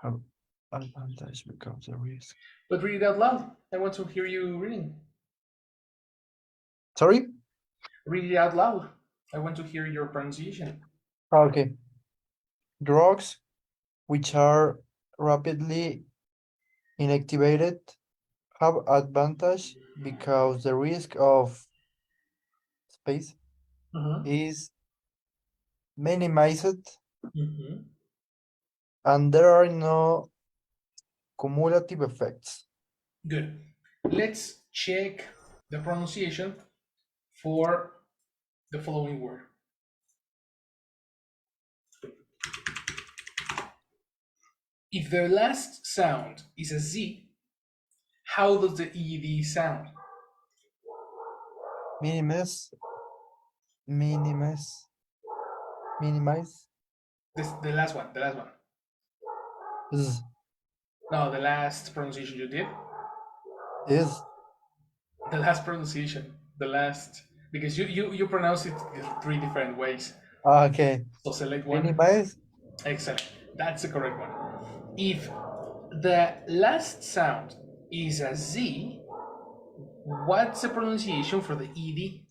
have advantage because the risk. But read it out loud. I want to hear you reading. Sorry? Read it out loud. I want to hear your pronunciation. Okay. Drugs which are rapidly inactivated have advantage because the risk of space Mm-hmm. is minimized Mm-hmm. and there are no cumulative effects. Good. Let's check the pronunciation for the following word. If the last sound is a Z, how does the ED sound? Minimize, minimize, minimize. The last one, the last one. Z No, the last pronunciation you did. is The last pronunciation. The last. Because you pronounce it three different ways. okay. So select one. Minimize Excellent. That's the correct one. If the last sound is a Z, what's the pronunciation for the ED?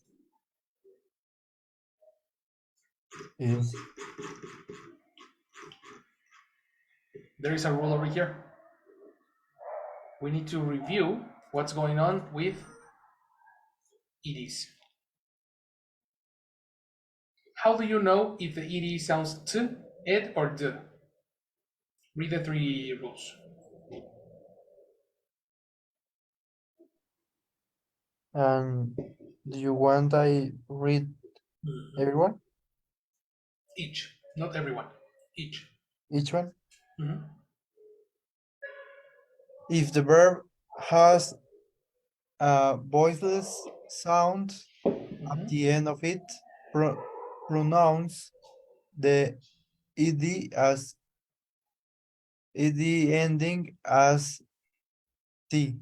is There is a rule over here. We need to review what's going on with EDs. How do you know if the ED sounds t, ed, or d? Read the three rules. and do you want I read everyone? Each, not everyone. Each. Each one? Mhm. If the verb has a voiceless sound at the end of it, pronounce the ed ending as t.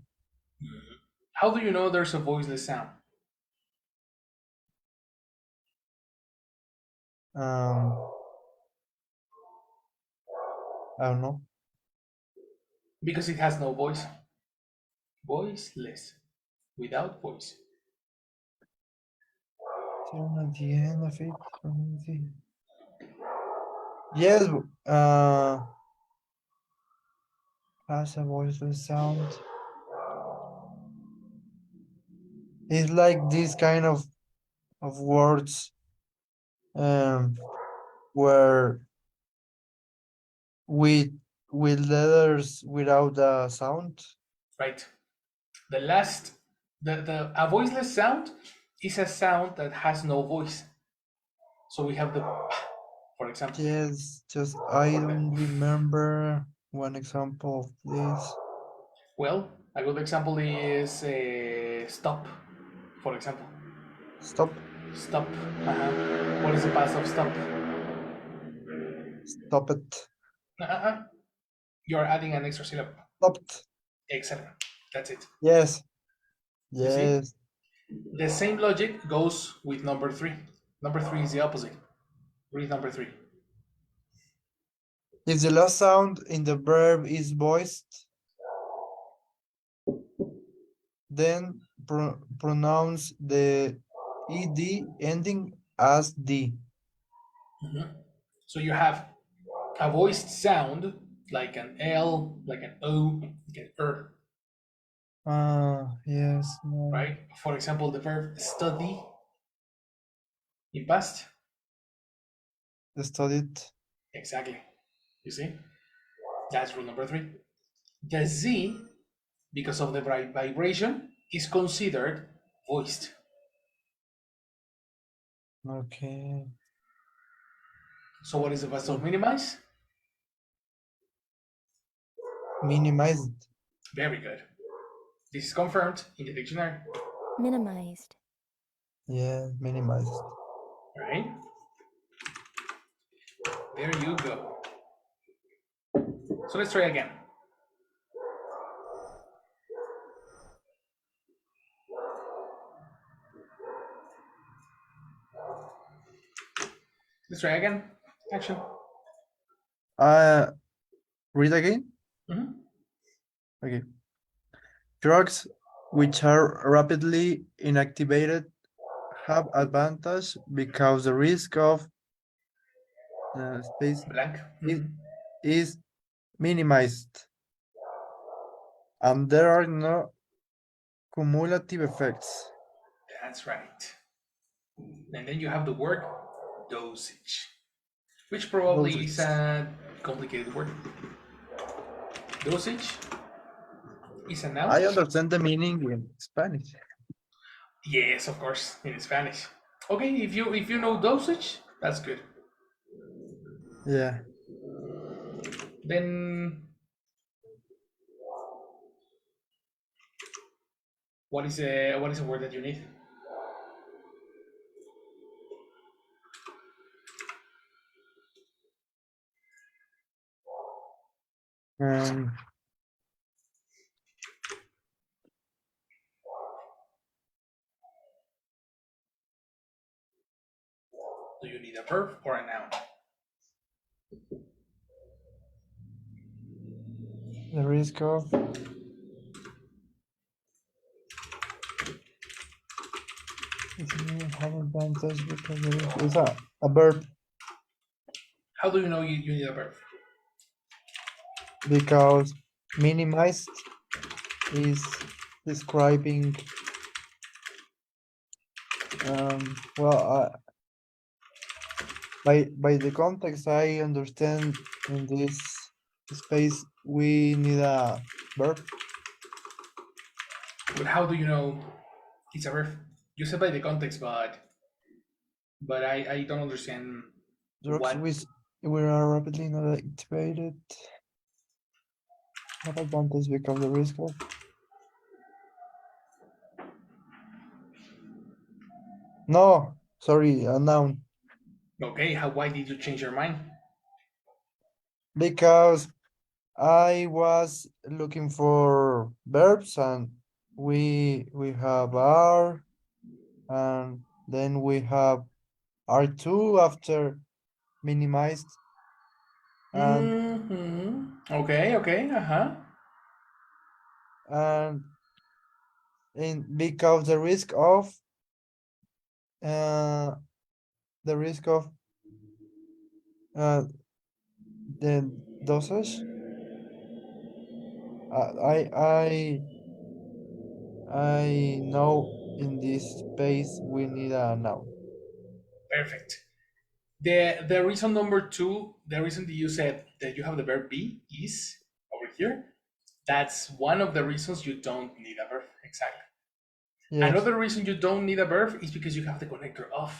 How do you know there's a voiceless sound? Um, I don't know. Because it has no voice. Voiceless. Without voice. Turn at the end of it. Yes, has a voiceless sound. It's like this kind of words um where with with letters without a sound. Right? The last, a voiceless sound is a sound that has no voice. So we have the p, for example. Yes, just I Or don't the, remember one example of this. well, a good example is stop, for example. Stop, Stop. What is the past of stop? stop it, Uh-huh. You're adding an extra syllable. stopped. Excellent. That's it. Yes, You see? yes. The same logic goes with number three. Number three is the opposite. Read number three. If the last sound in the verb is voiced, then pronounce the ed ending as d. So you have a voiced sound like an L, like an O, like an R, Ah, yes, no. right? For example, the verb study in past. Studied. Exactly. You see? That's rule number three. The Z, because of the vibration, is considered voiced. Okay. So what is the best of So minimize? minimized. Very good. This is confirmed in the dictionary. Minimized. Yeah, minimized. Right? There you go. So let's try again. Let's try again. Action. Uh, Read again. Mhm. Okay. Drugs which are rapidly inactivated have advantage because the risk of space Blank. is, is minimized and there are no cumulative effects. That's right. And then you have the word dosage, which probably is Dosage. a complicated word. Dosage is a noun. I understand the meaning in Spanish. Yes, of course, in Spanish. Okay, if you know dosage, that's good. Yeah. Then what is a word that you need? Um, Do you need a verb or a noun? the risk of have advantage because there is a verb How do you know you need a verb? because minimized is describing well by the context I understand in this space we need a verb. But how do you know it's a verb? You said by the context, but I don't understand Drugs what. which we are rapidly not activated have advantage because the risk of no sorry a noun Okay, why did you change your mind? because I was looking for verbs and we have are and then we have R2 after minimized and Okay, okay, uh huh. and in because uh the risk of uh the dosage I know in this space we need a noun. Perfect. The reason number two, the reason that you said that you have the verb be is over here. That's one of the reasons you don't need a verb. Exactly. Yes. Another reason you don't need a verb is because you have the connector of.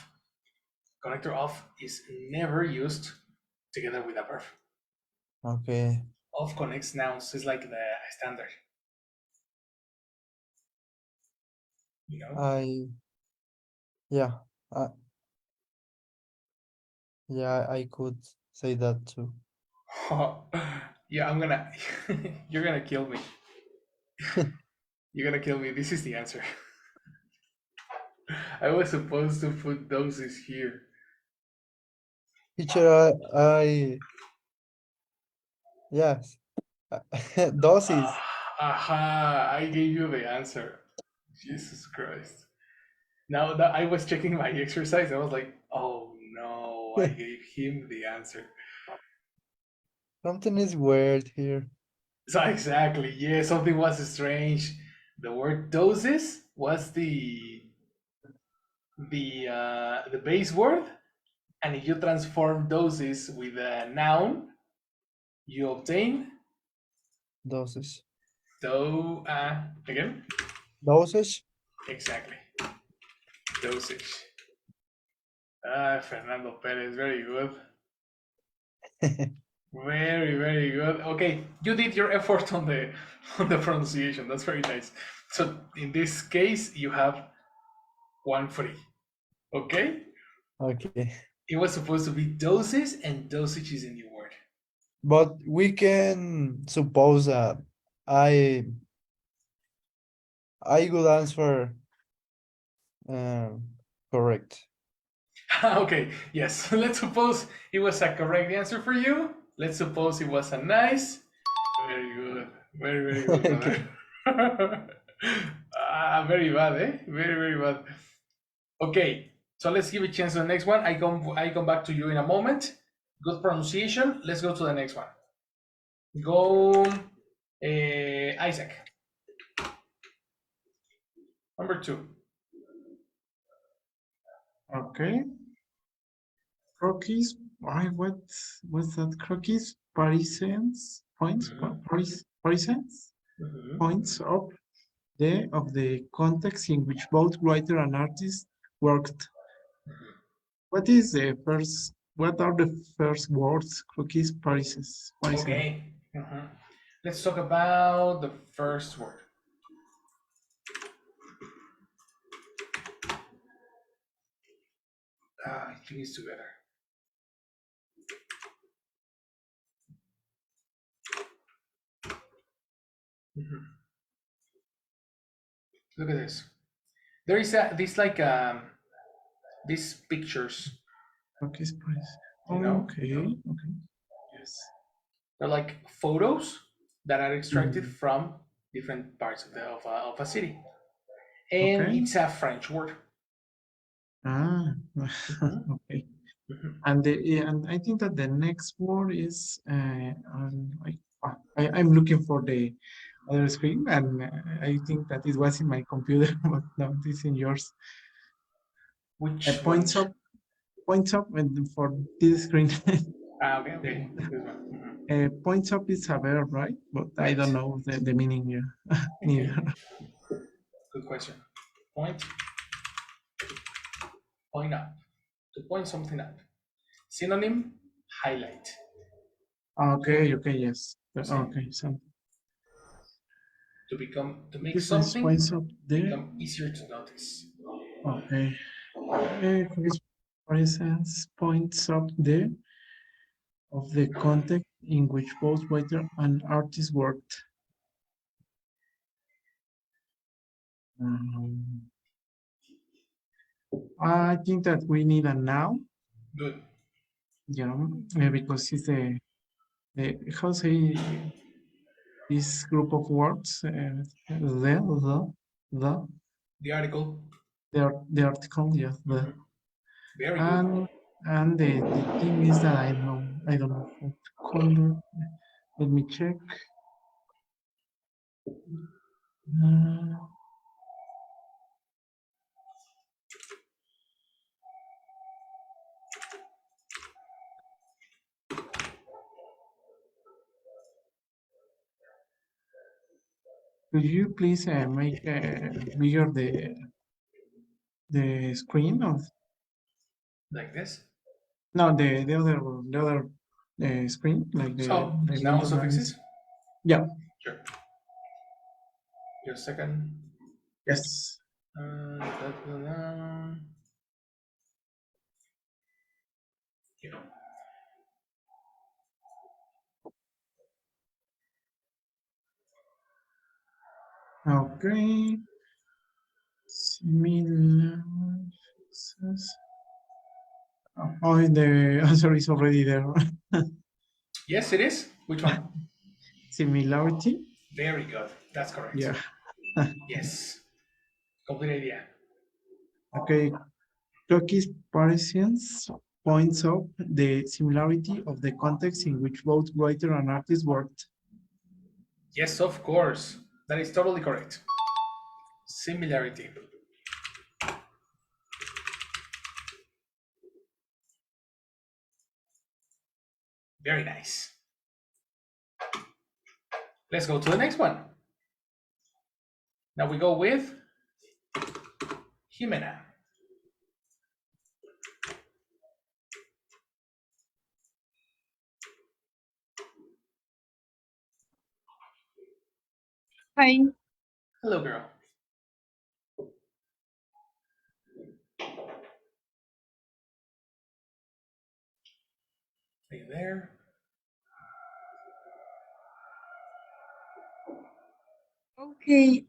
Connector of is never used together with a verb. Okay. Of connects nouns is like the standard, you know? I yeah. Uh, yeah, I could say that too. Yeah, you're gonna kill me. You're gonna kill me. This is the answer. I was supposed to put doses here. Teacher, I yes. Dosis. Aha, I gave you the answer. Jesus Christ. Now that I was checking my exercise, I was like, oh no, I gave him the answer. Something is weird here. So exactly, yeah, something was strange. The word doses was the base word, and if you transform doses with a noun, you obtain Doses. again. Dosage. Exactly, dosage. Fernando Perez, very good. Very, very good. Okay, you did your effort on the pronunciation. That's very nice. So in this case, you have one free. Okay, Okay. it was supposed to be doses, and dosage is a new word. But we can suppose that I I would answer correct. Okay, yes. Let's suppose it was a correct answer for you. Let's suppose it was a nice. Very good. Very, very good, Okay. brother. Very bad, eh? Very, very bad. Okay, so let's give a chance to the next one. I come back to you in a moment. Good pronunciation. Let's go to the next one. Go, Isaac. Number 2. Okay. Croquis. Why? What's that? Croquis Parisians points. Parisians points up of the context in which both writer and artist worked. What is the first? What are the first words? Croquis Parisians. Okay. Let's talk about the first word. I think it's together. Look at this. There is these pictures. Croquis Parisians. You know? Okay. Okay. Yes. They're like photos that are extracted from different parts of a city, and Okay. it's a French word. Okay. And I think that the next word is I'm looking for the other screen, and I think that it was in my computer, but now it is in yours. Which Points up and for this screen. Okay. This one. Points up is a verb, right? But I don't Right. know the meaning here. Neither. Good question. Point up. To point something up. Synonym, highlight. Okay, yes. See? Okay, so To make difference something points up there. become easier to notice. Okay. For instance, points up there of the context in which both writer and artist worked. I think that we need a noun, Good. because it's the how say this group of words, The article. the article, yes, Very good. and the thing is that I don't know what color. Let me check. Could you please make bigger the screen of Like this. no the other screen like So, the noun window lines. suffixes. Yeah. Sure. Just a second. Yes. Yeah. Okay. Similar. Oh, the answer is already there. Yes, it is. Which one? Similarity. Very good. That's correct. Yeah. Yes. Complete idea. Okay. Turkey's Parisians points out the similarity of the context in which both writer and artist worked. Yes, of course. That is totally correct. Similarity. Very nice. Let's go to the next one. Now we go with Jimena. Hi. Hello, girl. Are you there? Okay.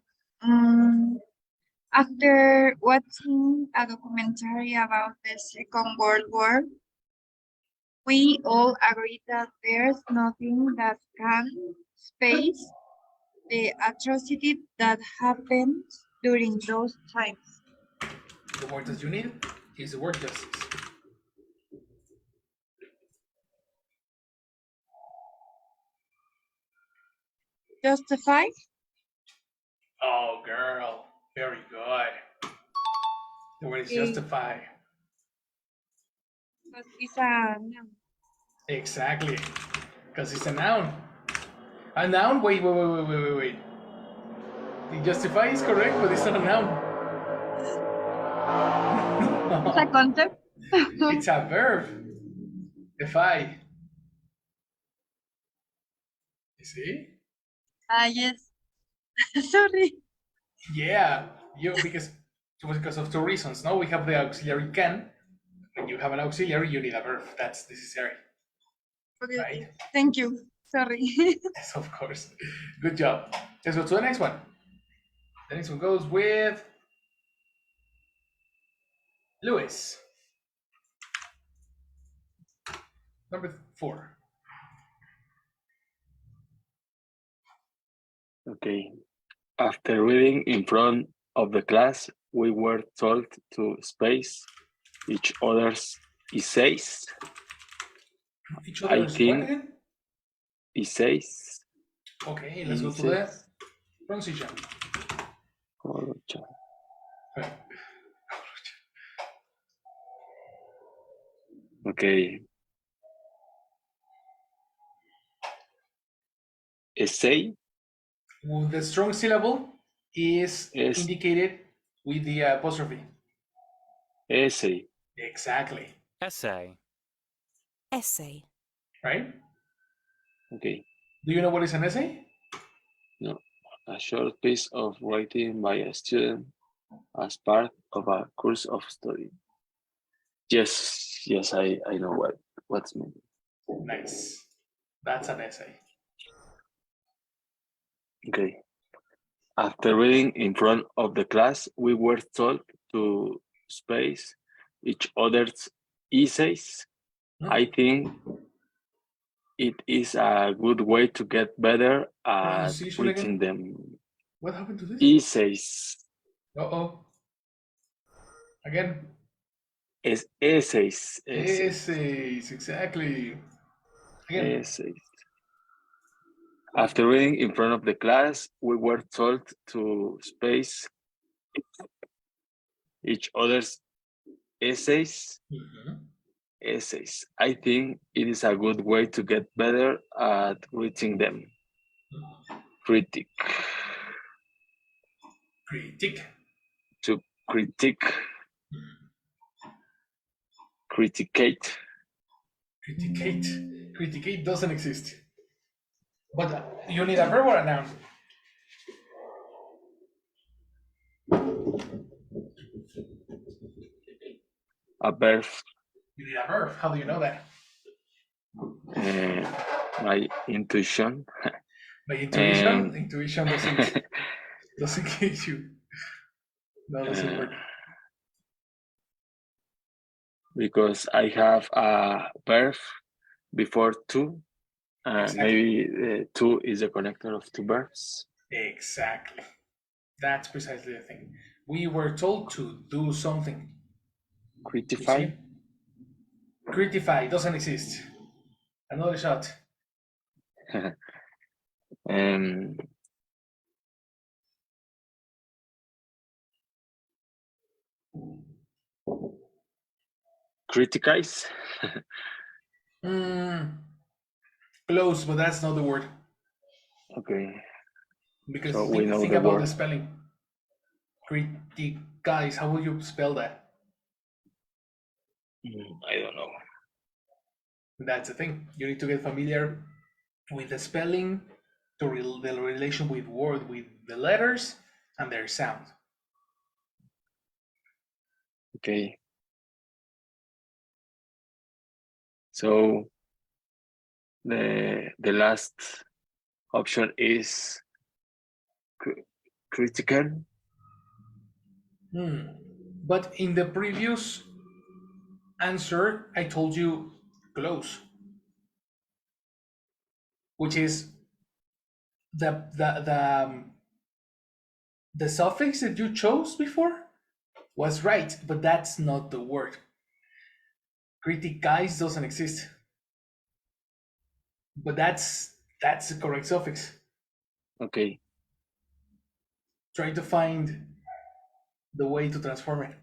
After watching a documentary about the Second World War, We all agree that there's nothing that can space the atrocity that happened during those times. The word that you need is the word justice. Justify? Oh, girl. Very good. The word is Okay. justify. But it's a noun. Exactly. Because it's a noun. A noun? Wait. The justify is correct, but it's not a noun. It's a concept. It's a verb. Defy. You see? Yes. Sorry. Yeah. Because it was because of two reasons. No, we have the auxiliary can. When you have an auxiliary, you need a verb. That's necessary. Okay, Right? okay. Thank you. Sorry. Yes, of course. Good job. Let's go to the next one. The next one goes with Lewis. Number 4. Okay. After reading in front of the class, we were told to space each other's essays. Each I other's what think again? essays. Okay, let's go to the Essays. pronunciation. Okay. Essay Well, the strong syllable is is indicated with the apostrophe. essay. Exactly. Essay. Essay. Right? Okay. Do you know what is an essay? No. A short piece of writing by a student as part of a course of study. Yes, I know what's meant. Nice. That's an essay. Okay. After reading in front of the class, we were told to space each other's essays. I think it is a good way to get better at Pronunciation reading again? them. What happened to this? Essays. Uh-oh. Again. Essays. Essays, exactly. Again. Essays. After reading in front of the class, we were told to space each other's essays. Essays. I think it is a good way to get better at reading them. Critic. Critique. To critique. Criticate. Criticate. Criticate doesn't exist. But you need a verb or a noun? A verb. You need a verb. How do you know that? My intuition. By intuition? Intuition doesn't give you. No, doesn't work. Because I have a verb before to. Exactly. Maybe to is the connector of two verbs. Exactly. That's precisely the thing. We were told to do something. Critify. Critify doesn't exist. Another shot. Criticize. Close, but that's not the word. Okay. Because So we know think the about word. the spelling. Criticize. How would you spell that? I don't know. That's the thing. You need to get familiar with the spelling, the relation with the letters, and their sound. Okay. So the last option is critical. But in the previous answer, I told you close, which is the suffix that you chose before was right, but that's not the word. Criticais doesn't exist, but that's the correct suffix. Okay. Try to find the way to transform it.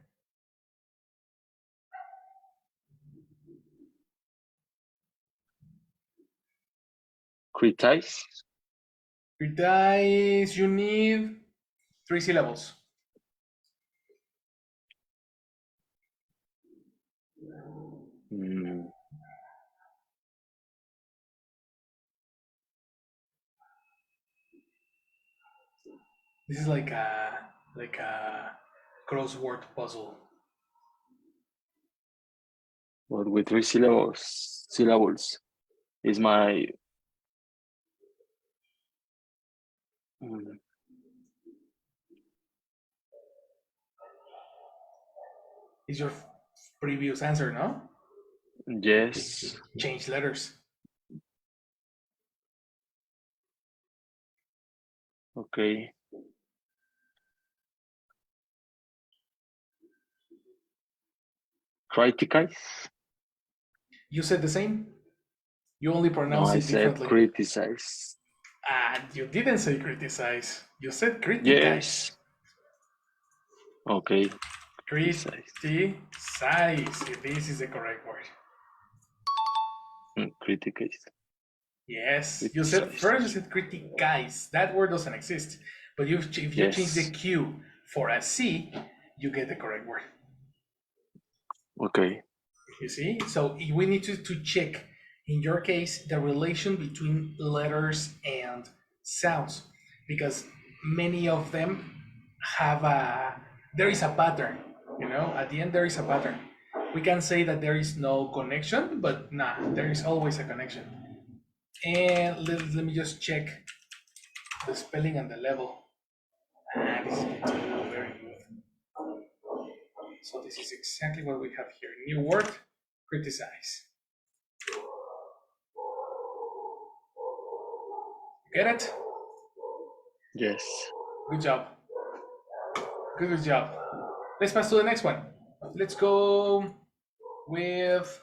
Criticize. Criticais, you need 3 syllables. Mm, This is like a crossword puzzle. but with 3 syllables is my mm, Is your previous answer, no? yes. Change letters. Okay. Criticize. You said the same. You only No, pronounce I it said differently. criticize. And you didn't say criticize. You said criticize. Yes. Okay. Criticize. This is the correct word. Criticize. Yes. You said Criticize. first. You said criticize. That word doesn't exist. But if you change the Yes. Q for a C, you get the correct word. Okay. You see? So we need to check, in your case, the relation between letters and sounds, because many of them have there is a pattern, at the end there is a pattern. We can say that there is no connection, but nah, there is always a connection. And let me just check the spelling and the level. This is very good. So this is exactly what we have here. New word, criticize. Get it? Yes. Good job. Good job. Let's pass to the next one. Let's go with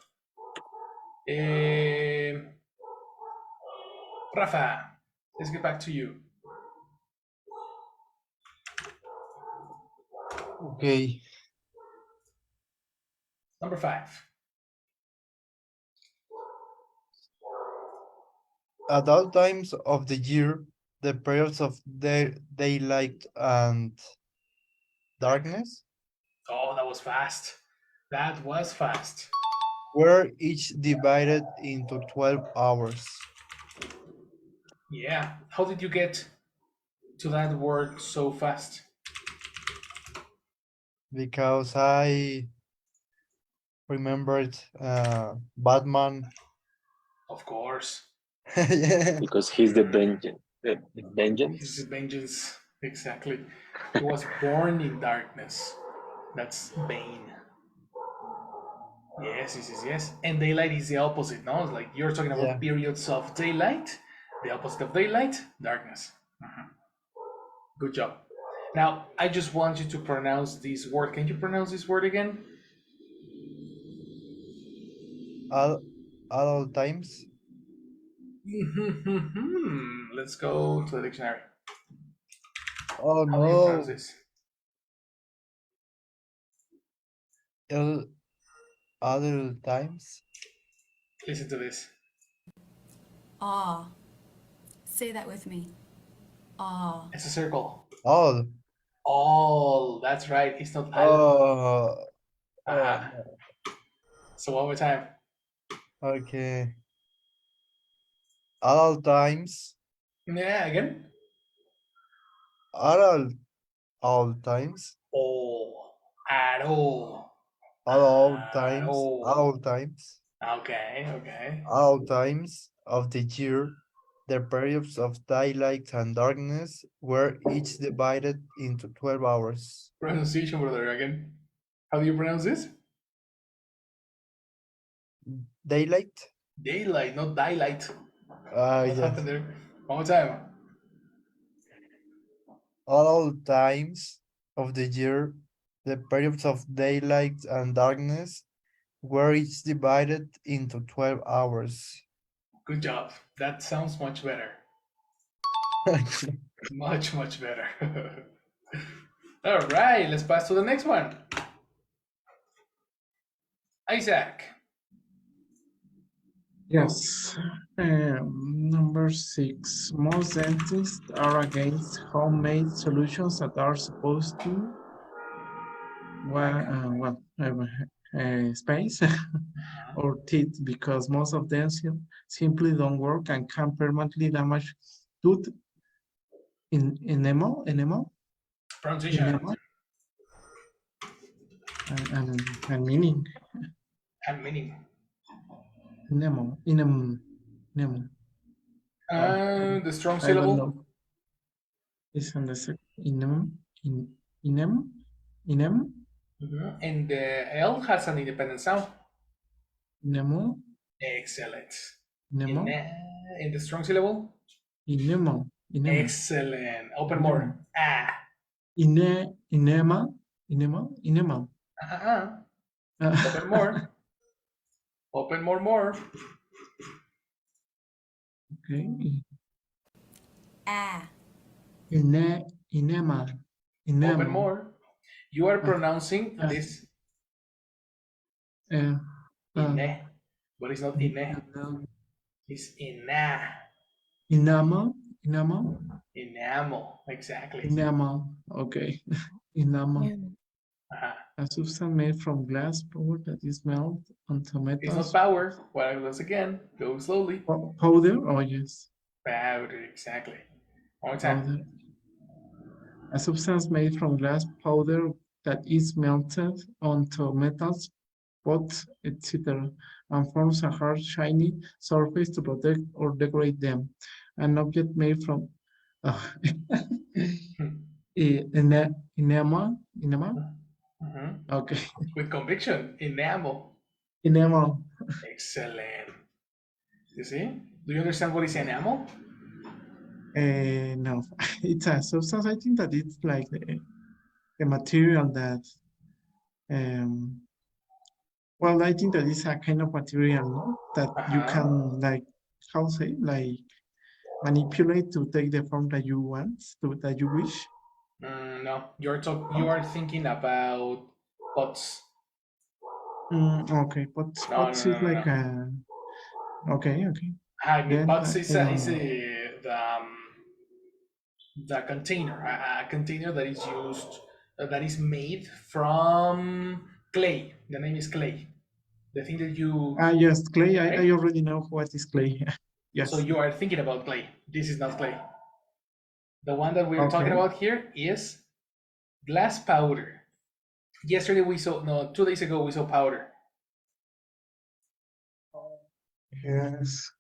Rafa. Let's get back to you. Okay. Number 5. At all times of the year, the periods of daylight and darkness Oh, that was fast. That was fast. were each divided into 12 hours. Yeah. How did you get to that word so fast? Because I remembered Batman. Of course. Yeah. Because he's the vengeance. The He's the vengeance. vengeance. Exactly. He was born in darkness. That's Bane. Yes. And daylight is the opposite, no? It's like you're talking about Yeah. periods of daylight. The opposite of daylight, darkness. Good job. Now, I just want you to pronounce this word. Can you pronounce this word again? At all times. Let's go to the dictionary. Oh How do you pronounce no. this? Other times. Listen to this. Ah. Say that with me. Ah. It's a circle. All. All. That's right. It's not al. Oh. Uh-huh. Oh. So one more time. Okay. At all times. Yeah, again. At all times. All. At all. At all At times. all. At all times. Okay. At all times of the year, the periods of daylight and darkness were each divided into 12 hours. Pronunciation, brother, again. How do you pronounce this? Daylight? Daylight, not daylight. What Yes. happened there? One more time. All times of the year, the periods of daylight and darkness were each divided into 12 hours. Good job. That sounds much better. Much, much better. All right, let's pass to the next one. Isaac. Yes. Number 6. Most dentists are against homemade solutions that are supposed to space or teeth because most of them simply don't work and can permanently damage tooth enamel, Pronunciation. and meaning. And meaning. Enamel. The strong I don't syllable. know. It's on the inem. And the L has an independent sound. Nemo. Excellent. Nemo. In the strong syllable. Inemo. Excellent. Open more. Ah. Inema. Open more. Open more. Okay. Ah. Inema. Open more. You are pronouncing this ine, but it's not ine. It's ina. Enamel. Enamel. Exactly. Enamel. Okay. Enamel. Uh-huh. A substance made from glass powder that is melted onto It's not metals. power. Well, once again, go slowly. Powder? Oh, yes. Powder, exactly. One more time. Powder. A substance made from glass powder that is melted onto metals, pots, etc., and forms a hard, shiny surface to protect or decorate them. An object made from enamel. Okay. With conviction, enamel. Enamel. Excellent. You see? Do you understand what is enamel? No, it's a substance. I think that it's like the material that, well, I think that it's a kind of material, no? That you can like, how say, like manipulate to take the form that you want, that you wish. No, you are thinking about pots. Okay, but No. is like a, okay. I mean, Then pots is I don't know. The container, a container that is used, that is made from clay. The name is clay. The thing that you. Yes, clay. Right? I already know what is clay. Yes. So you are thinking about clay. This is not clay. The one that we're Okay. talking about here is glass powder. Yesterday we saw, no, 2 days ago we saw powder. Yes.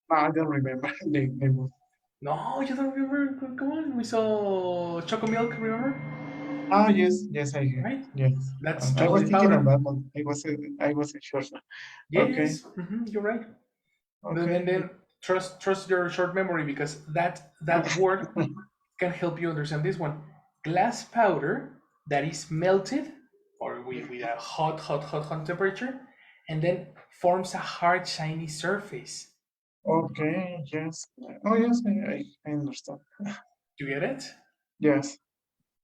I don't remember the name. No, you don't remember? Come on, we saw choco milk, remember? Yes, I hear. Right? Yes. That's I was chocolate thinking powder. of that one. I wasn't sure. Yes, you're right. Okay. And then trust your short memory, because that word can help you understand this one. Glass powder that is melted or with a hot temperature, and then forms a hard, shiny surface. Okay, yes. Oh, yes, I understand. You get it? Yes.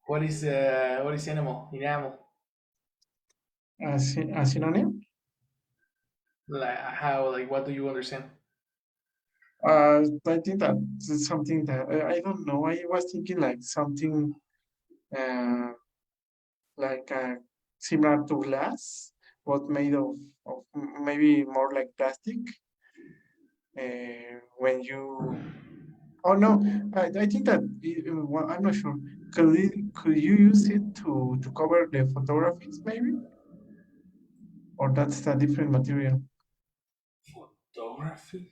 What is enamel? Enamel. A synonym? Like what do you understand? I think that it's something that I don't know. I was thinking like something like similar to glass, but made of maybe more like plastic. When you, oh no, I think that well, I'm not sure. Could you use it to cover the photographies maybe, or that's a different material? Photography?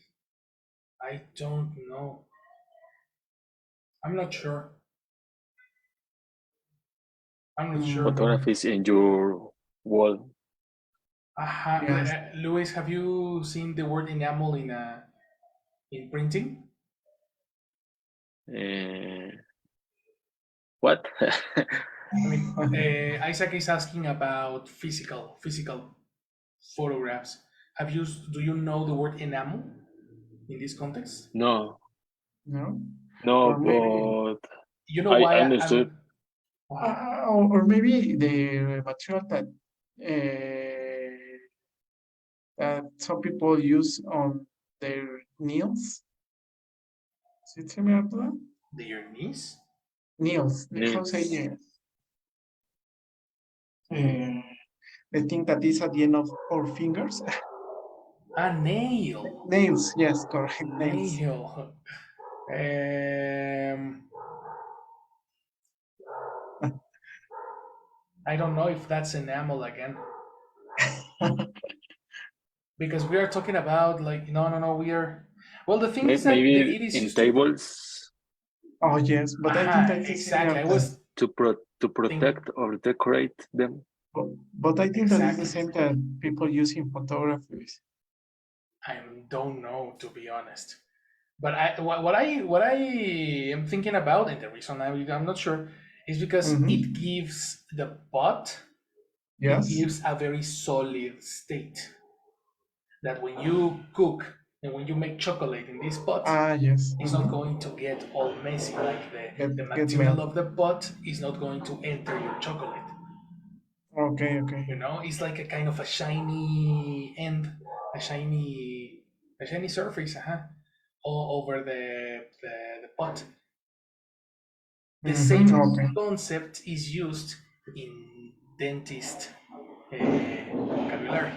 I don't know. I'm not sure. I'm not sure. Photographies in your wall. Yes. Luis, have you seen the word enamel in printing? What? I mean, Isaac is asking about physical photographs. Do you know the word enamel in this context? No, No? no, Or maybe, but You know I why understood. I'm. or maybe the material that some people use on their nails. Is it similar to that? Your niece? Nails. How say Needs. the thing that is at the end of our fingers? A nail. Nails. Yes, correct. Nails. Nail. Um, I don't know if that's enamel again. Because we are talking about like no we are. Well, the thing is that Maybe it is in used to. tables Oh yes, but I think that is Exactly. similar I that. was to think protect or decorate them. But I think that is the exactly. same that people use in photography. I don't know, to be honest. But what I am thinking about, and the reason I'm not sure, is because it Mm-hmm. gives the pot, it Yes. gives a very solid state. That when you cook and when you make chocolate in this pot, Ah, yes. it's not Mm-hmm. going to get all messy. Like the Get material melt. of the pot is not going to enter your chocolate. Okay, okay. It's like a kind of a shiny end, a shiny, a shiny surface, all over the pot. The Mm-hmm. same Okay. concept is used in dentist vocabulary.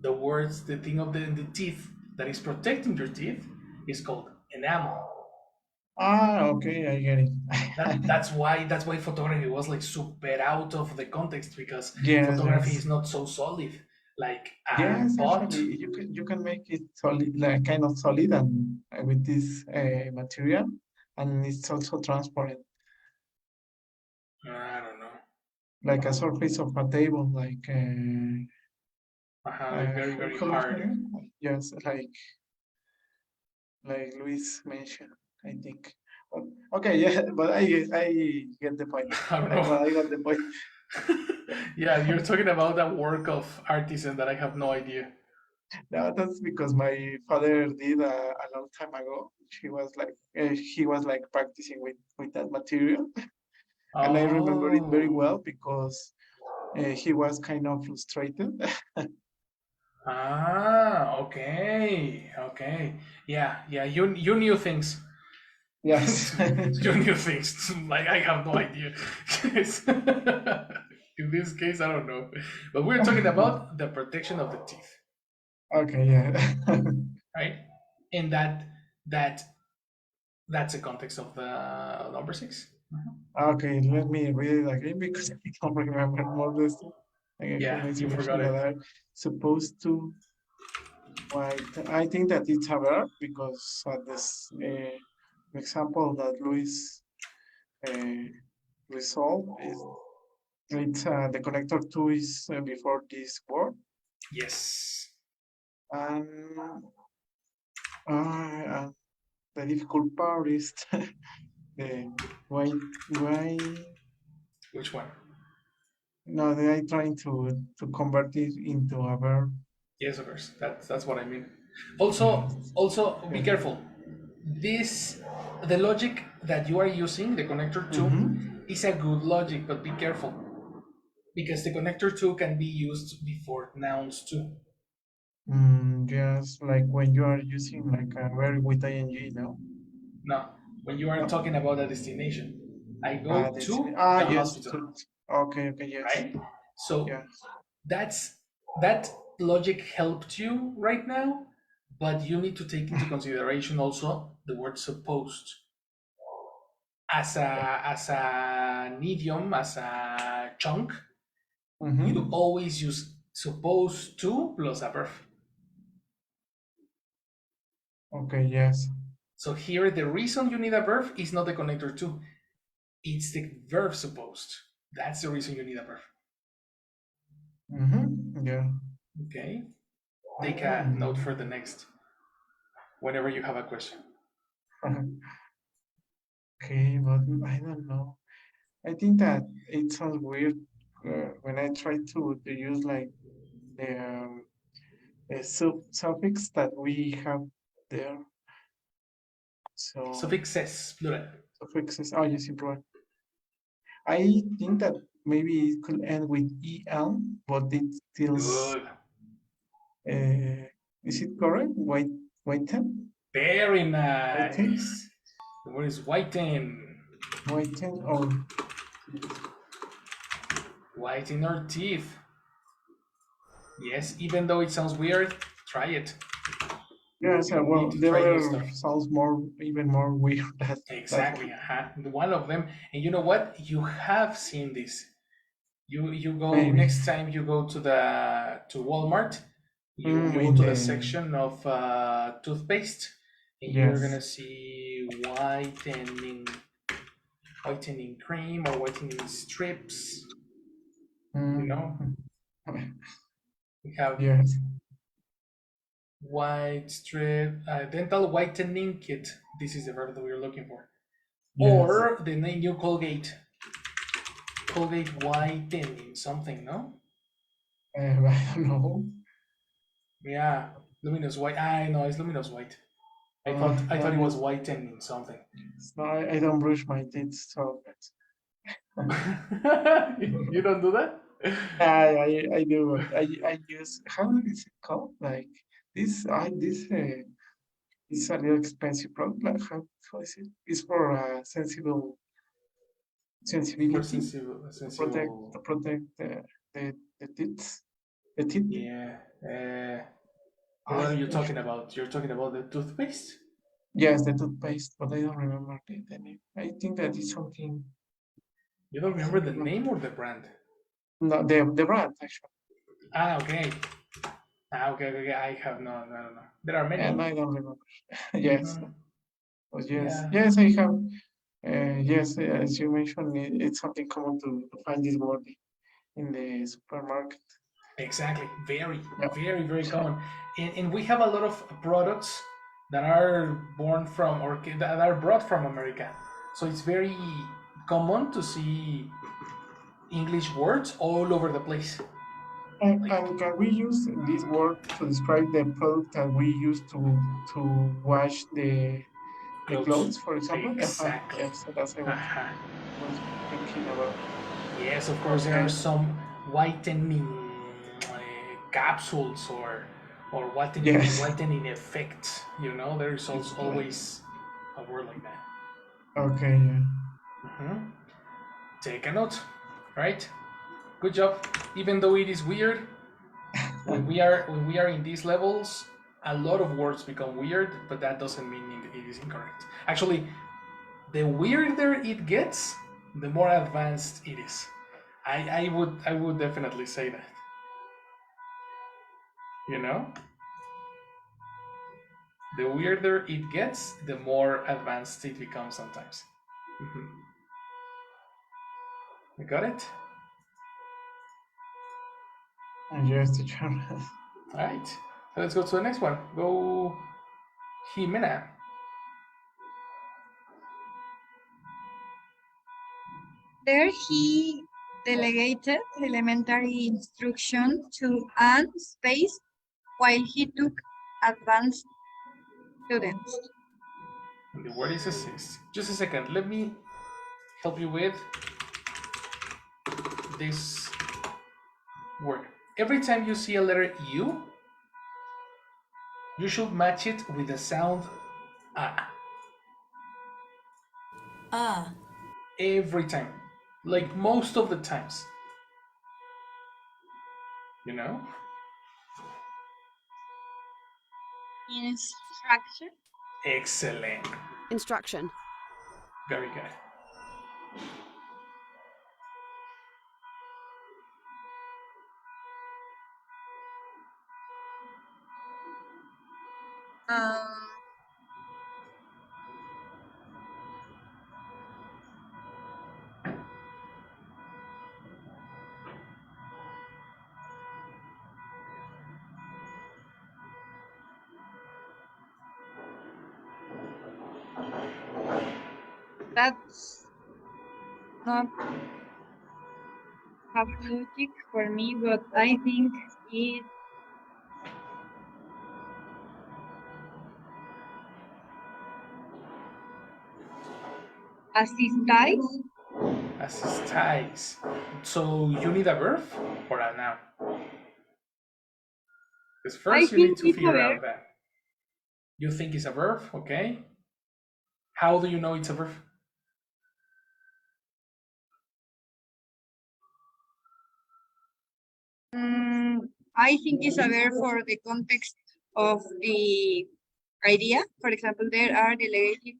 The words, the thing of the teeth that is protecting your teeth is called enamel. Ah, okay, I get it. That's why photography was like super out of the context, because Yes, photography yes. is not so solid like a Yes, pot. actually, you can make it solid, like kind of solid, and with this material, and it's also transparent, I don't know. like a surface of a table, like Like very how very do you say hard. that? Yes, like Luis mentioned, I think. But, okay, yeah, but I get the point. I don't Well, know. I got the point. Yeah, you're talking about a work of artisan that I have no idea. No, that's because my father did a long time ago. He was like practicing with that material, and I remember it very Oh. well because he was kind of frustrated. Okay. Yeah. You knew things. Yes. You knew things. Like I have no idea. In this case, I don't know. But we're talking about the protection of the teeth, Okay, yeah. right? And that that's the context of the number 6. Okay, let me read it again because I don't remember more this. Like a Yeah, you combination forgot that it. are supposed to. I think that it's a verb because this example that Luis uh, resolved is it's the connector two is before this word, Yes. and uh, the difficult part is the why Which one? no they are trying to convert it into a verb. Yes, of course. That's what I mean. Yes. Also be Okay. careful. This the logic that you are using, the connector 2, Mm-hmm. is a good logic, but be careful because the connector 2 can be used before nouns too. Just like when you are using like a verb with ing, no? Now, when you are No. talking about a destination, I Ah, go this. to Ah, the yes. hospital, Okay. Okay. Yes. right? So Yes. that's that logic helped you right now, but you need to take into consideration also the word supposed as an idiom, as a chunk. You Mm-hmm. always use supposed to plus a verb. Okay. Yes. So here the reason you need a verb is not the connector to, it's the verb supposed. That's the reason you need a verb. Yeah. Okay. I Take a don't note know. for the next, whenever you have a question. Okay, but I don't know. I think that it sounds weird when I try to use like the suffix that we have there. So Suffixes, plural. suffixes. Oh, yes, plural. I think that maybe it could end with el, but it still. Good. Is it correct? Whiten? Very Whiten? nice. The word is whiten. Whiten or Whiten our teeth. Yes, even though it sounds weird, try it. yes, You need well, to the try new other stuff. sounds even more weird. That Exactly. one. One of them. And you know what? You have seen this. You go Maybe. next time you go to Walmart. You go In to the the section of toothpaste, and you're yes. gonna see whitening cream or whitening strips. You know, Mm, we have yes. white strip, dental whitening kit. This is the word that we're looking for. Yes. Or the new Colgate whitening something, no? I don't know. Yeah, luminous white. I know it's luminous white. I thought it No, was whitening something. no, I don't brush my teeth, so that's. You don't do that? I do. I use how is it called? Like this. It's a little expensive product. Like how is it? It's for For sensibility sensible, to sensible. protect the teeth. The teeth. Yeah. What I, are you talking about? You're talking about the toothpaste? yes, the toothpaste, but I don't remember the name. I think that is something. You don't I don't remember the remember. name or the brand? No, the brand actually, Ah, okay. Okay. I have no. There are and many. I don't remember. Yes, Mhm. but Yeah, yes, I have. Yes, as you mentioned, it's something common to find this word in the supermarket. exactly. Very, Yeah. very common. And we have a lot of products that are born from or that are brought from America. So it's very common to see English words all over the place. Like, And can we use this word to describe the product that we use to wash the clothes. clothes, for example? Exactly. Yes, that's I Uh-huh. was thinking about. Yes, of course, there are Okay. some whitening capsules or Yes. whitening effects. There is It's also like always a word like that. okay, yeah. Mhm. Take a note, right? Good job. Even though it is weird, when we are in these levels, a lot of words become weird, but that doesn't mean it is incorrect. Actually, the weirder it gets, the more advanced it is. I would definitely say that. You know, the weirder it gets, the more advanced it becomes sometimes. Mhm. You got it? Yes, teacher. All right. So let's go to the next one. Go, Jimena. There he delegated elementary instruction to Anne Space while he took advanced students. And the word is assist. Just a second. Let me help you with this word. Every time you see a letter U, you should match it with the sound A. Every time. Like most of the times. You know? Instruction. Excellent. Instruction. Very good. Um, That's not have logic for me, but I think it assistais. Assistais. So you need a verb or a noun? Because I first you need think to it's a figure verb. out that. You think it's a verb, okay? How do you know it's a verb? I think it's a verb for the context of the idea. For example, there are delegated.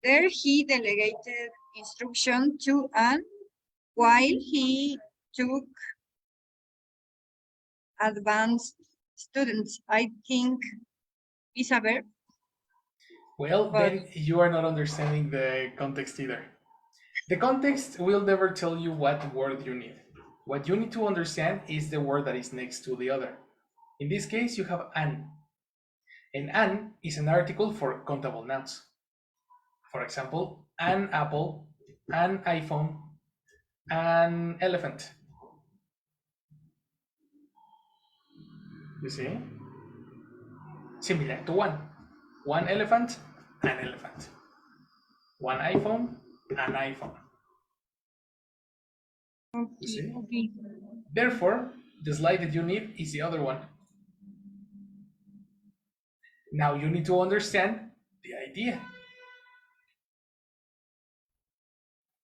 There he delegated instruction to Anne while he took advanced students. I think it's a verb, Well, but then you are not understanding the context either. The context will never tell you what word you need. What you need to understand is the word that is next to the other. In this case, you have an. And an is an article for countable nouns. For example, an apple, an iPhone, an elephant. You see? Similar to one. One elephant, an elephant. One iPhone, an iPhone. You see? okay. Therefore, the slide that you need is the other one. Now you need to understand the idea.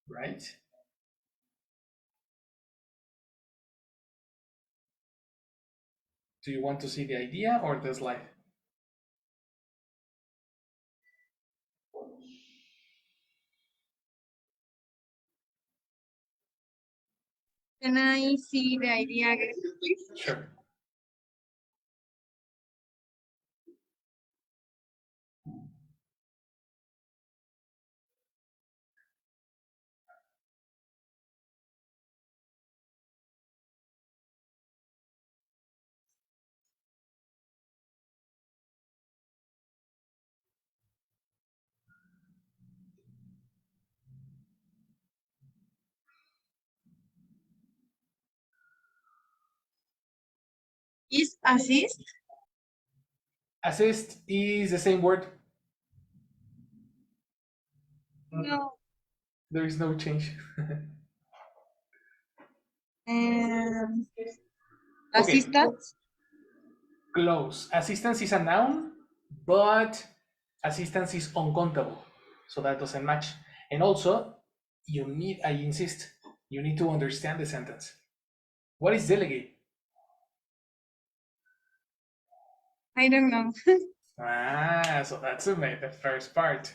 Right? Do you want to see the idea or the slide? Can I see the idea again, please? Sure. Is assist? Assist is the same word. No. There is no change. Um, Okay. assistance? Close. Assistance is a noun, but assistance is uncountable. So that doesn't match. And also, I insist, you need to understand the sentence. What is delegate? I don't know. So that's the first part.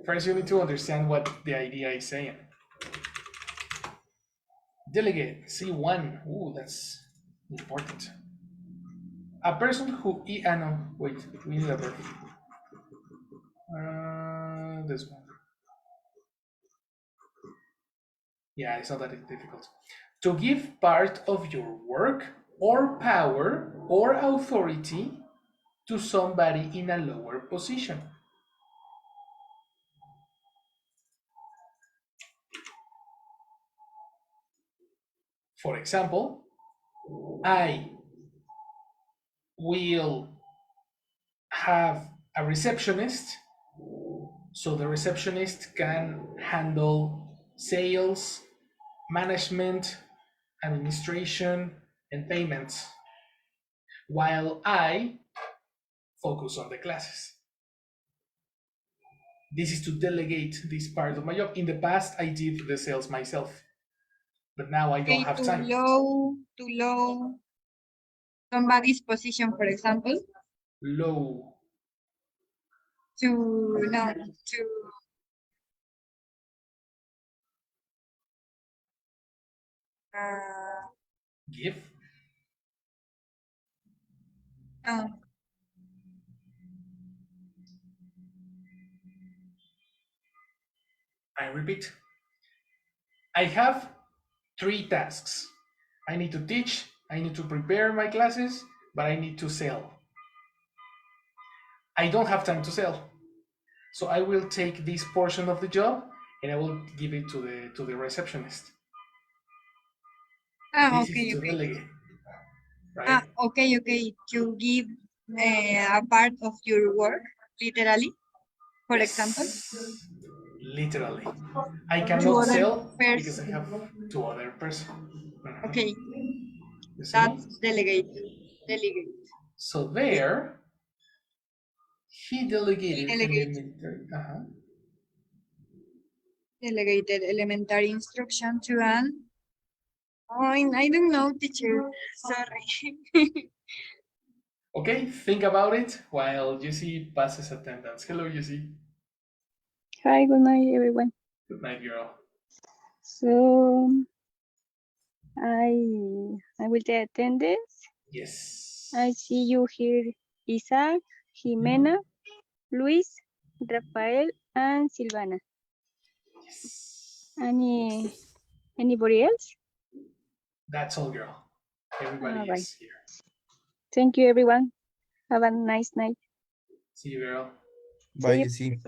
First, you need to understand what the idea is saying. Delegate, C1. Ooh, that's important. A person who, no, wait, we need a verb. This one. Yeah, it's not that difficult. To give part of your work or power or authority to somebody in a lower position. For example, I will have a receptionist, so the receptionist can handle sales, management, administration, and payments, while I focus on the classes. This is to delegate this part of my job. In the past, I did the sales myself, but now I don't have time. To low somebody's position, for example. Low. To Give. no. I repeat. I have 3 tasks. I need to teach, I need to prepare my classes, but I need to sell. I don't have time to sell. So I will take this portion of the job and I will give it to the receptionist. This Okay, is to okay. delegate, right? Okay. To give a part of your work, literally, for example, Yes, literally. I to cannot other sell because I person. have to other person. Okay, You see? that's delegate. Delegate. So there, he He delegated delegate. elementary. Delegated elementary instruction to an. Oh, I don't know, teacher. Sorry. Okay, think about it while Juicy passes attendance. Hello, Juicy. Hi, good night, everyone. Good night, girl. So I will take attendance. Yes. I see you here, Isaac, Jimena, Luis, Rafael, and Silvana. Yes. Anybody else? That's all, girl. Everybody All right. is here. Thank you, everyone. Have a nice night. See you, girl. Bye, See you. Jesse.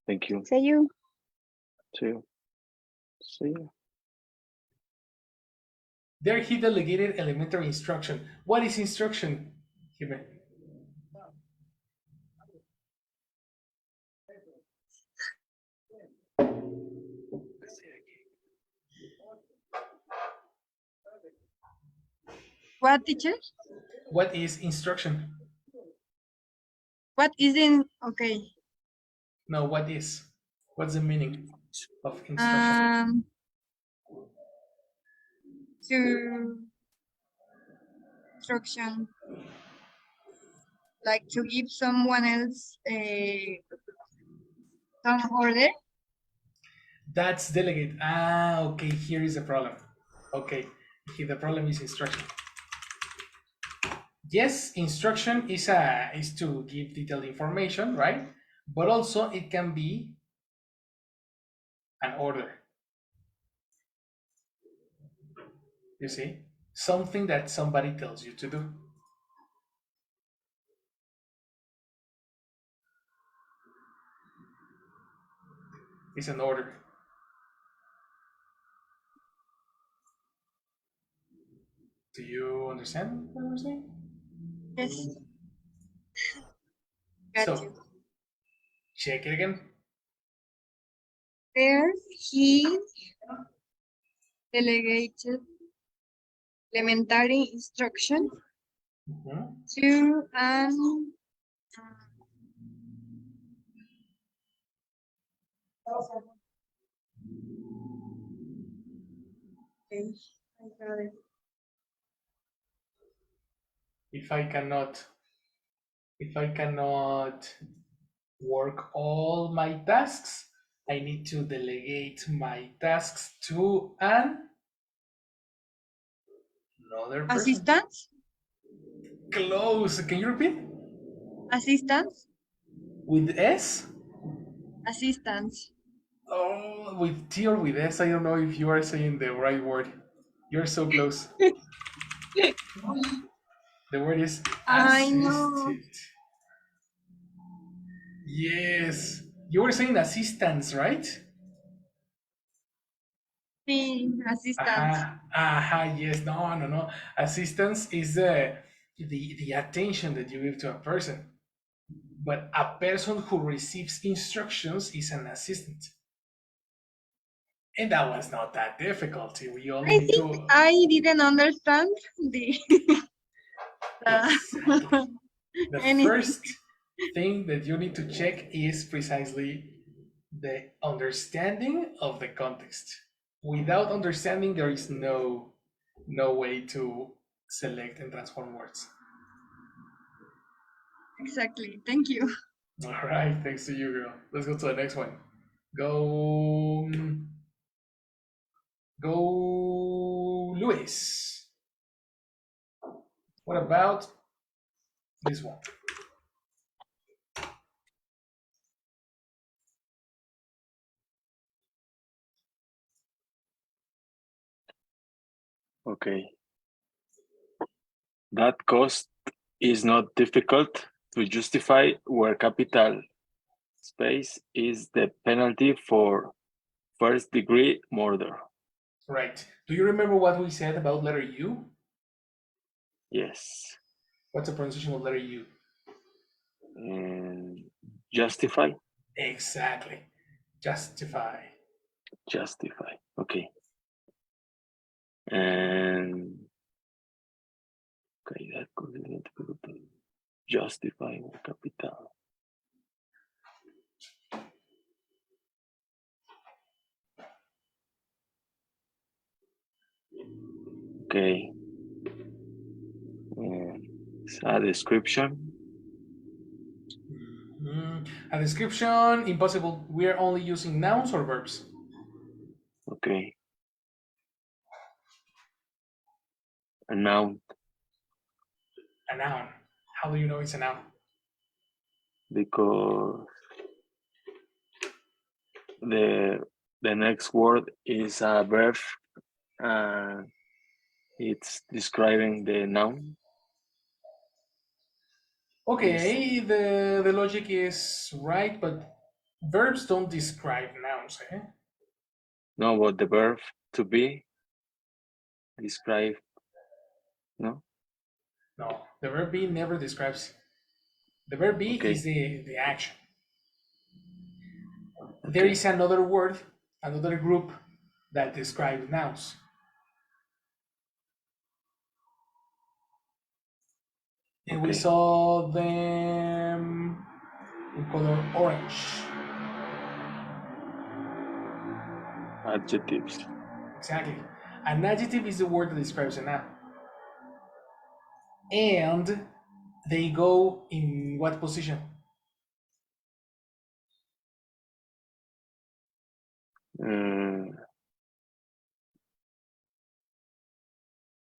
Thank you. See you. See you. See you. There he delegated elementary instruction. What is instruction, Jimena? What, teacher? What is instruction? What is in? Okay. No, what is? What's the meaning of instruction? To instruction, like to give someone else some order. That's delegate. Okay, here is the problem. Okay, here the problem is instruction. Yes, instruction is to give detailed information, right? But also it can be an order. You see? Something that somebody tells you to do. It's an order. Do you understand what I'm saying? Yes. Got So, you. check it again. There he delegated elementary instruction to an okay, I got it. If I cannot work all my tasks, I need to delegate my tasks to another person. Assistant? Close. Can you repeat? Assistant? With S? Assistant. Oh, with T or with S? I don't know if you are saying the right word. You're so close. The word is I know. assistant. Yes. You were saying assistance, right? Sí, assistant. Yes. No. Assistance is the attention that you give to a person. But a person who receives instructions is an assistant. And that was not that difficult. We only I need think to. I didn't understand the Exactly. The anything. first thing that you need to check is precisely the understanding of the context. Without understanding, there is no way to select and transform words. Exactly. Thank you. All right, thanks to you, girl. Let's go to the next one. Go, Luis. What about this one? Okay. That cost is not difficult to justify where capital space is the penalty for first-degree murder. Right. Do you remember what we said about letter U? Yes. What's the pronunciation of letter U? Justify. Exactly. Justify. Justify. Okay. And okay, that could be justify capital. Okay. It's a description. A description, impossible. We are only using nouns or verbs. Okay. A noun. A noun. How do you know it's a noun? Because the next word is a verb and it's describing the noun. Okay, the logic is right, but verbs don't describe nouns, eh? No, but the verb to be describe, no? No, the verb be never describes. The verb be Okay. is the action. Okay. There is another word, another group that describes nouns. And we saw them in color orange. Adjectives. Exactly. An adjective is the word that describes a noun. And they go in what position?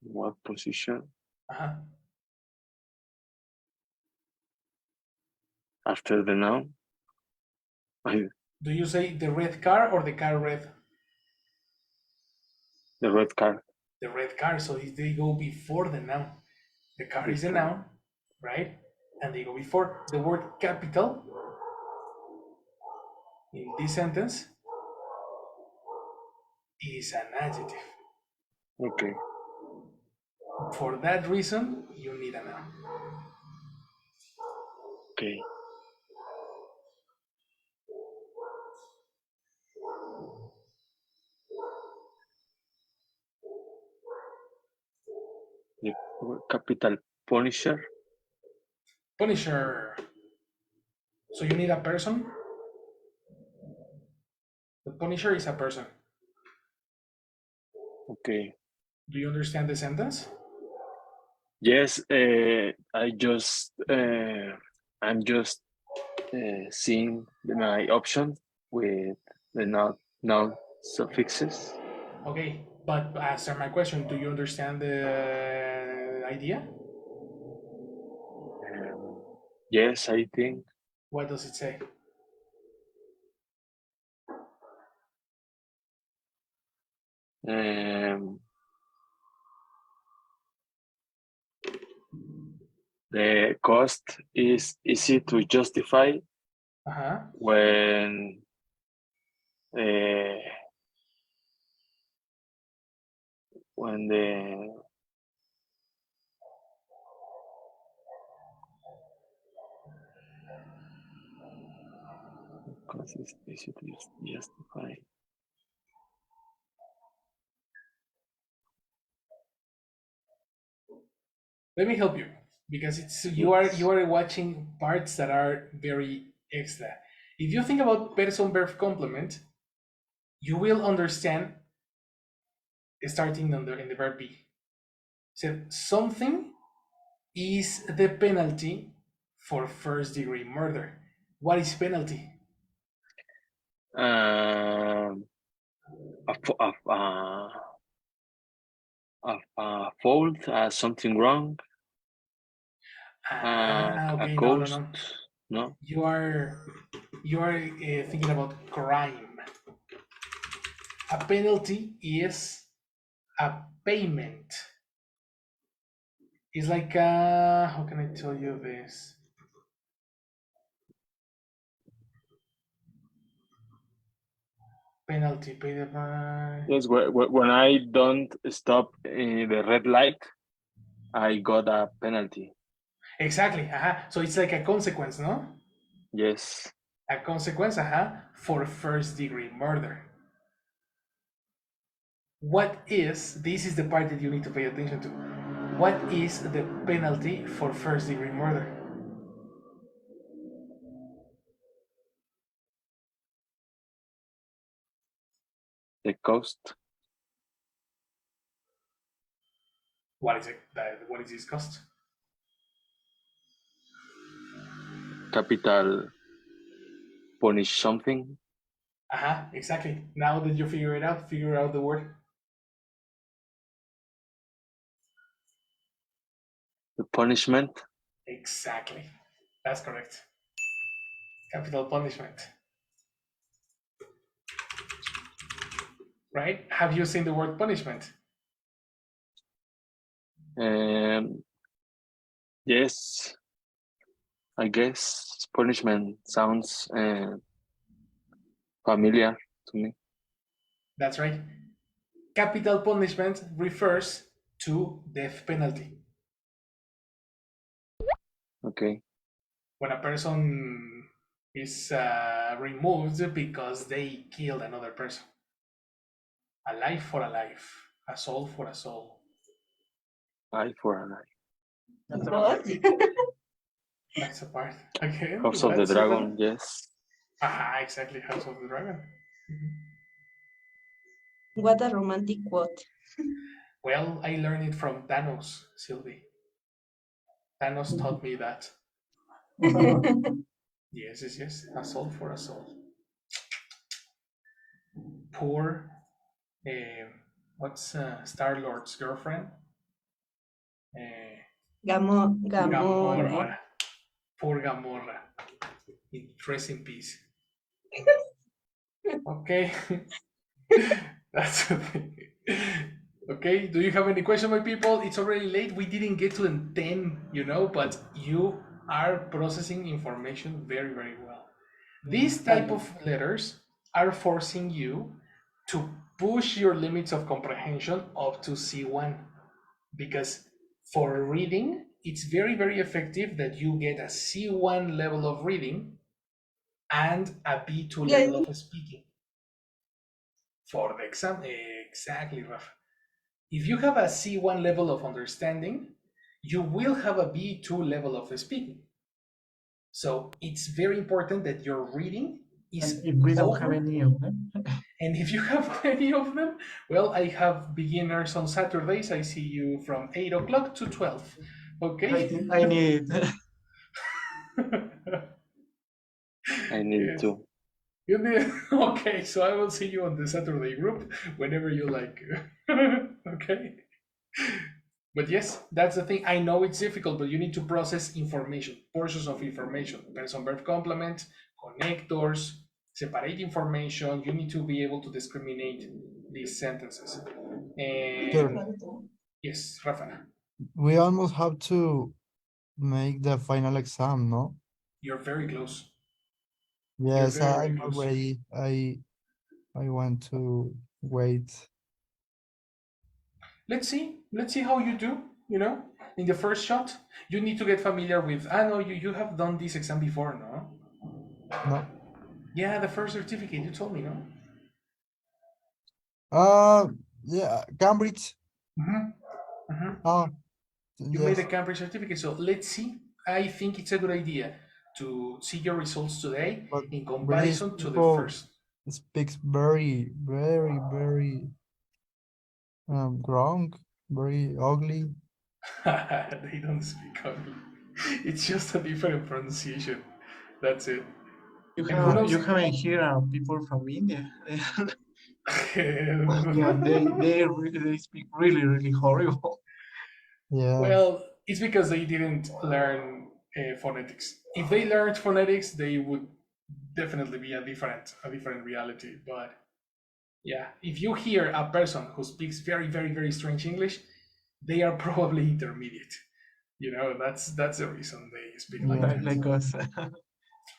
What position? Uh-huh. After the noun? Do you say the red car or the car red? The red car. The red car, so they go before the noun. The car is a noun, right? And they go before. The word capital in this sentence is an adjective. Okay. For that reason, you need a noun. Okay. The capital Punisher. Punisher. So you need a person. The Punisher is a person. Okay. Do you understand the sentence? Yes, I'm just seeing my options with the noun suffixes. Okay, but answer my question. Do you understand the idea? Yes, I think. What does it say? The cost is easy to justify when the cost is easy to justify. Let me help you because you are watching parts that are very extra. If you think about person verb complement, you will understand starting in the verb be. So something is the penalty for first degree murder. What is penalty? A fault, something wrong. Okay, A cost, no. You are thinking about crime. A penalty is a payment. It's like how can I tell you this? Penalty paid by. Yes, when I don't stop in the red light, I got a penalty. Exactly. So it's like a consequence, no? Yes. A consequence, for first-degree murder. This is the part that you need to pay attention to. What is the penalty for first-degree murder? The cost. What is it? What is this cost? Capital punish something. Exactly. Now that you figure out the word. The punishment. Exactly. That's correct. Capital punishment. Right? Have you seen the word punishment? Yes. I guess punishment sounds familiar to me. That's right. Capital punishment refers to death penalty. Okay. When a person is removed because they killed another person. A life for a life, a soul for a soul. Eye for an eye. What? That's a part. Again, House of the what's Dragon, it? yes. Exactly, House of the Dragon. What a romantic quote. Well, I learned it from Thanos, Sylvie. Thanos taught me that. Yes. A soul for a soul. Poor, what's Star-Lord's girlfriend? Gamora. Poor Gamora. Rest in peace. Okay. That's the thing. Okay, do you have any question, my people? It's already late. We didn't get to the 10, but you are processing information very, very well. These type of letters are forcing you to push your limits of comprehension up to C1, because for reading, it's very, very effective that you get a C1 level of reading and a B2 level of speaking. For the exam, exactly, Rafa. If you have a C1 level of understanding, you will have a B2 level of speaking. So it's very important that your reading is And if we don't have over. any of them, And if you have any of them, well, I have beginners on Saturdays. I see you from 8 o'clock to 12. Okay? I think I need I need Yes. to. You need, okay, so I will see you on the Saturday group whenever you like. Okay? But yes, that's the thing. I know it's difficult, but you need to process information, portions of information, person verb complement, connectors, separate information. You need to be able to discriminate these sentences. And Sure. yes, Rafa, We almost have to make the final exam, no? you're very close. Yes, very, very I'm close. already. I want to wait. Let's see how you do, in the first shot. You need to get familiar with, no, you have done this exam before, no? No. Yeah, the first certificate, you told me, no? Yeah, Cambridge. Oh, You made a yes. Cambridge certificate, so let's see. I think it's a good idea to see your results today But in British comparison to the people first. speaks very, very, very wrong, very ugly. They don't speak ugly. It's just a different pronunciation. That's it. you And who have knows? you haven't hear people from India. Yeah, They speak really horrible. Yes. well, it's because they didn't learn phonetics. If they learned phonetics, they would definitely be a different reality. But yeah, if you hear a person who speaks very, very, very strange English, they are probably intermediate. That's the reason they speak like Yeah. that. Like us.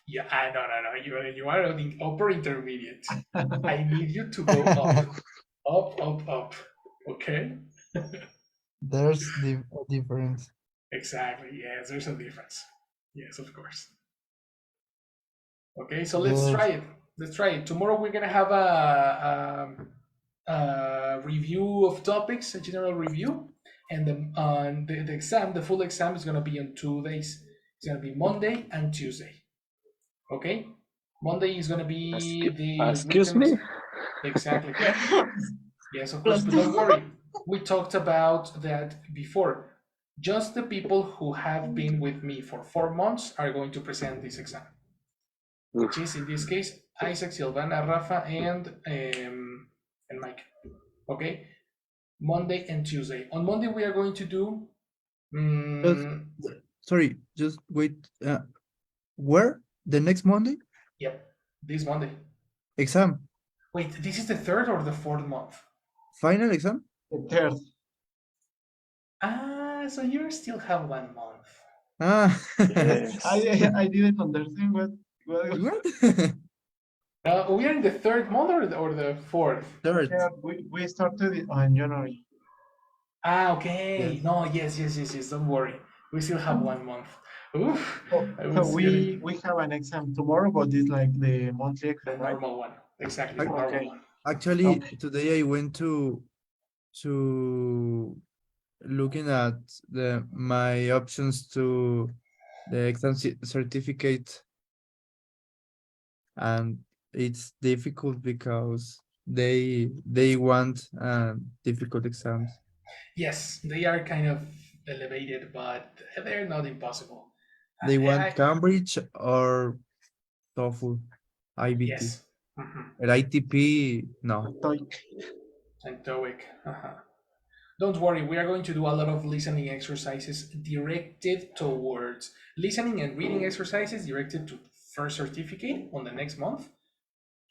Yeah, no. You are on the upper intermediate. I need you to go up. Okay. There's a difference. Exactly. Yes, there's a difference. Yes, of course. Okay, so let's try Yes. it. Let's try it. Tomorrow we're gonna have a review of topics, a general review, and the exam, the full exam, is gonna be on 2 days. It's gonna be Monday and Tuesday. Okay, Monday is gonna be the Excuse written me? exam. Exactly. Yes, of course, but don't worry. We talked about that before. Just the people who have been with me for 4 months are going to present this exam, which is in this case Isaac, Silvana, Rafa, and Mike. Okay, Monday and Tuesday. On Monday we are going to do. Just, sorry, just wait. Where? The next Monday? Yep, this Monday. Exam. Wait, this is the third or the fourth month? Final exam? The third. So you still have 1 month. Ah. Yes. I didn't understand what. What? We are in the third month or the fourth? Third. Yeah, we started on January. Okay. Yes. No, yes. Don't worry. We still have 1 month. Oof. So we have an exam tomorrow, but it's like the monthly The exam, right? normal one. Exactly, the Okay. normal one. Actually, Okay. today I went to looking at my options to the exam certificate, and it's difficult because they want difficult exams. Yes, they are kind of elevated, but they're not impossible. They want I- Cambridge or TOEFL, IBT. yes. Mhm. At ITP, no. TOEIC. And TOEIC. Don't worry, we are going to do a lot of listening exercises directed towards listening and reading exercises directed to first certificate on the next month.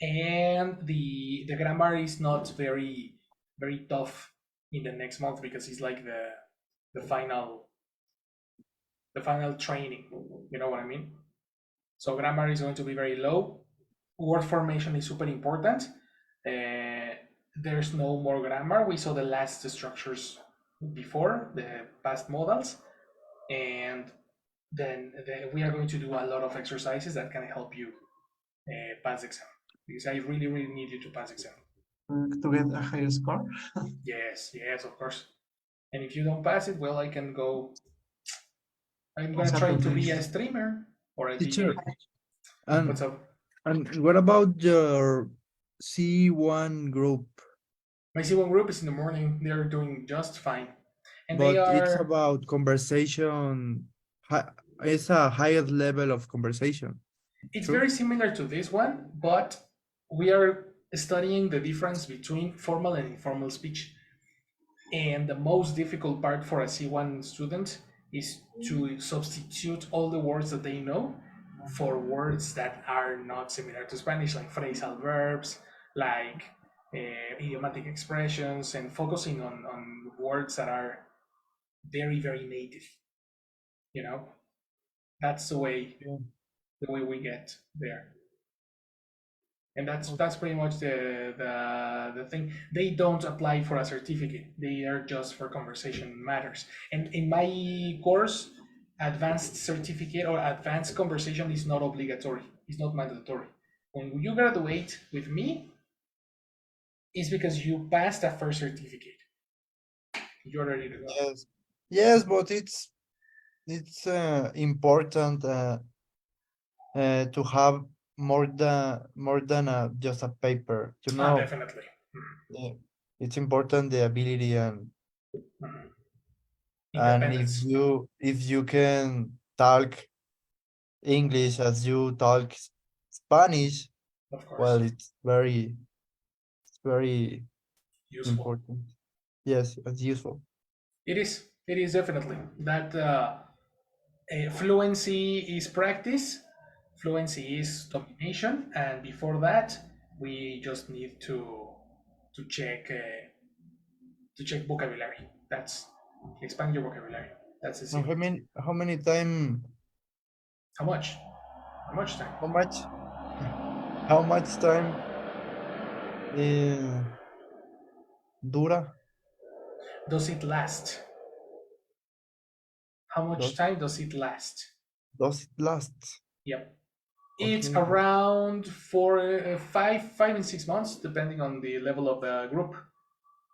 And the grammar is not very tough in the next month because it's like the final training. You know what I mean? So grammar is going to be very low. Word formation is super important. There's no more grammar. We saw the last structures before, the past modals, and then we are going to do a lot of exercises that can help you pass exam, because I really need you to pass exam. To get a higher score. Yes, of course. And if you don't pass it, well, I'm gonna try to be a streamer or a Teacher, DJ. and What's up? and what about your C1 group? My C1 group is in the morning. They're doing just fine. And they But it's are, about conversation. It's a higher level of conversation. it's True? very similar to this one, but we are studying the difference between formal and informal speech. And the most difficult part for a C1 student is to substitute all the words that they know for words that are not similar to Spanish, like phrasal verbs, like idiomatic expressions, and focusing on words that are very native. You know, that's the way we get there. And that's pretty much the thing. They don't apply for a certificate. They are just for conversation matters. And in my course, advanced certificate or advanced conversation is not obligatory. It's not mandatory. When you graduate with me, it's because you passed a first certificate. You're ready to go. Yes, but it's important to have more than just a paper. Definitely. Yeah, it's important the ability, Mhm. and Independence, if you can talk English as you talk Spanish, of course. well, it's very Useful. important. Yes, it's useful. It is. It is definitely that. Fluency is practice, fluency is domination, and before that, we just need to check vocabulary. That's expand your vocabulary. That's the Now, secret. how many time How much? How much time? How much? How much time dura? Does it last? How much Does time does it last? does it last? Yep. It's Okay. around 5 and 6 months, depending on the level of the group.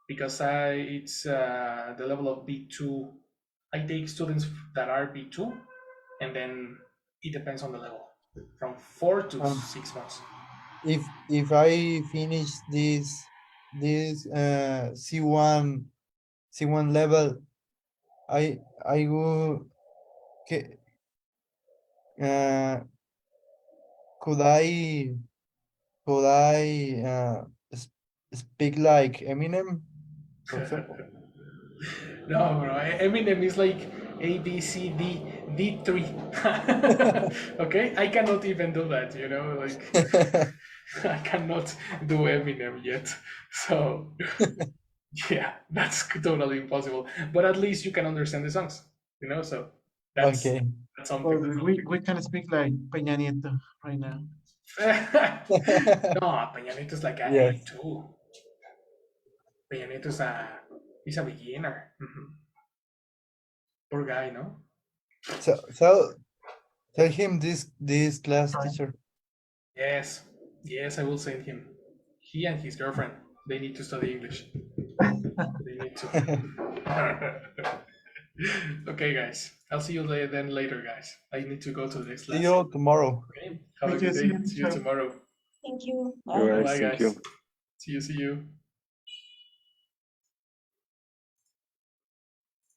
Because it's the level of B2. I take students that are B2, and then it depends on the level, from 4 to Um, 6 months. if I finish this C1 level, I will uh, could I speak like Eminem, for example? No, bro. Eminem is like A, B, C, D, D3. Okay? I cannot even do that, you know? Like, I cannot do Eminem yet. So, yeah, that's totally impossible. But at least you can understand the songs, you know? So, that's, Okay. that's Or something. we can speak like Peña Nieto right now. No, Peña Nieto is like a Yes. A2. Peña Nieto is he's a beginner. Poor guy, no? So tell him this class teacher. Yes, yes, I will send him. He and his girlfriend, they need to study English. They need to. Okay, guys. I'll see you later, guys. I need to go to the next See lesson. you tomorrow. Okay. Have a Thank you. good See you, day. See you teacher. tomorrow. Thank you. You Bye guys, bye, thank guys. you. See you.